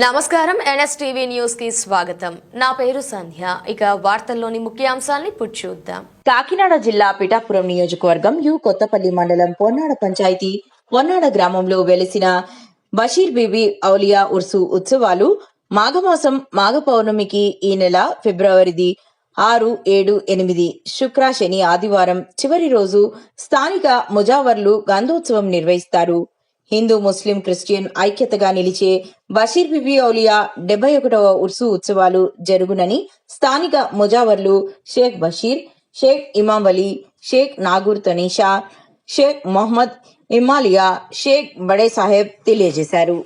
నమస్కారం NSTV news కి స్వాగతం. నా పేరు సంధ్య. ఇక వార్తల్లోని ముఖ్యాంశాలని చూద్దాం. కాకినాడ జిల్లా పిఠాపురం నియోజకవర్గం కొత్తపల్లి మండలం పొన్నాడ పంచాయతీ పొన్నాడ గ్రామంలో వెలిసిన బషీర్ బీబీ ఔలియా ఉర్సు ఉత్సవాలు మాఘమాసం మాఘ పౌర్ణమికి ఈ నెల ఫిబ్రవరి 6, 7, 8 శుక్ర, శని, ఆదివారం చివరి రోజు స్థానిక ముజావర్లు గంధోత్సవం నిర్వహిస్తారు. హిందూ, ముస్లిం, క్రిస్టియన్ ఐక్యతగా నిలిచే బషీర్ బీబీ ఔలియా 71వ ఉర్సు ఉత్సవాలు జరుగునని స్థానిక ముజావర్లు షేక్ బషీర్, షేక్ ఇమాం వలీ, షేక్ నాగూర్ తనీషా, షేక్ మొహమ్మద్ ఇమాలియా, షేక్ బడే సాహెబ్ తెలియజేశారు.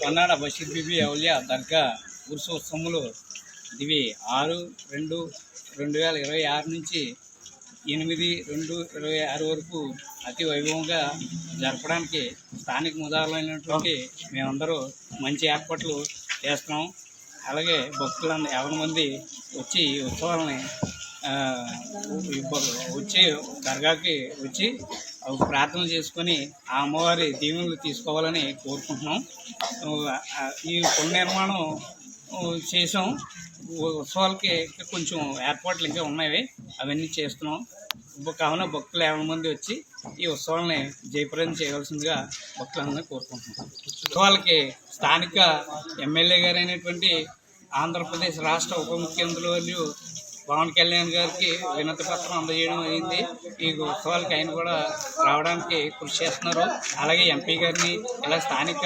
పొన్నాడ బషీర్ బీబీ ఔలియా దర్గా ఉర్సు ఉత్సవములు ఇవి 6/2/2026 నుంచి 8/2/26 వరకు అతి వైభవంగా జరపడానికి స్థానిక ముదారులైనటువంటి మేమందరూ మంచి ఏర్పాట్లు చేస్తున్నాం. అలాగే భక్తులందరూ 50 మంది వచ్చి ఈ ఉత్సవాలని వచ్చి దర్గాకి వచ్చి ప్రార్థనలు చేసుకొని ఆ అమ్మవారి దీవెనలు తీసుకోవాలని కోరుకుంటున్నాం. ఈ పునః నిర్మాణం చేసాం. ఉత్సవాలకి కొంచెం ఏర్పాట్లు ఇంకా ఉన్నాయి, అవన్నీ చేస్తున్నాం. కావున భక్తులు 50 మంది వచ్చి ఈ ఉత్సవాలని జయప్రదం చేయవలసిందిగా భక్తులందరినీ కోరుకుంటున్నాం. ఉత్సవాలకి స్థానిక ఎమ్మెల్యే గారైనటువంటి ఆంధ్రప్రదేశ్ రాష్ట్ర ఉప ముఖ్యమంత్రి పవన్ కళ్యాణ్ గారికి వినతి పత్రం అందజేయడం అయింది. ఈ ఉత్సవాలకి ఆయన కూడా రావడానికి కృషి చేస్తున్నారు. అలాగే ఎంపీ గారిని, ఇలా స్థానిక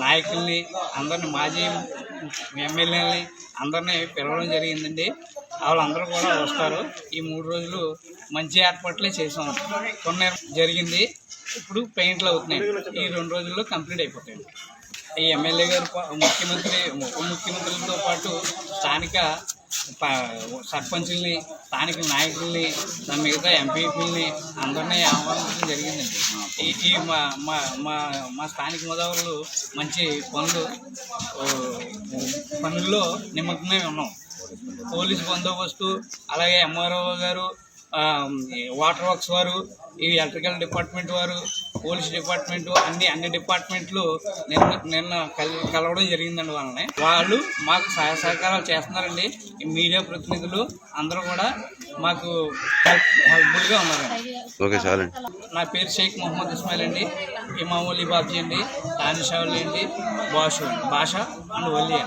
నాయకుల్ని అందరిని, మాజీ ఎమ్మెల్యేలని అందరినీ పిలవడం జరిగిందండి. వాళ్ళందరూ కూడా వస్తారు. ఈ 3 రోజులు మంచి ఏర్పాట్లే చేసాం. కొన్ని జరిగింది, ఇప్పుడు పెయింట్లు అవుతున్నాయి. ఈ 2 రోజుల్లో కంప్లీట్ అయిపోతాయి. ఈ ఎమ్మెల్యే గారు, ముఖ్యమంత్రి, ఉప ముఖ్యమంత్రులతో పాటు స్థానిక సర్పంచుల్ని, స్థానిక నాయకుల్ని, మిగతా ఎంపీపీలని అందరినీ ఆహ్వానించడం జరిగిందండి. ఈ మా స్థానిక ముదావులు మంచి పనుల్లో నిమగ్నమై ఉన్నాం. పోలీసు బందోబస్తు, అలాగే ఎంఆర్ఓ గారు, వాటర్ వర్క్స్ వారు, ఈ ఎలక్ట్రికల్ డిపార్ట్మెంట్ వారు, పోలీస్ డిపార్ట్మెంటు, అన్ని డిపార్ట్మెంట్లు నిన్న కలవడం జరిగిందండి. వాళ్ళు మాకు సహాయ సహకారాలు చేస్తున్నారండి. ఈ మీడియా ప్రతినిధులు అందరూ కూడా మాకు హెల్ప్ఫుల్గా ఉన్నారండి. నా పేరు షేక్ మొహమ్మద్ ఇస్మాయిల్ అండి. ఇమాం వలీ బాబ్జీ అండి, తానిషా వలీ అండి, బాషా అండ్ వలియా.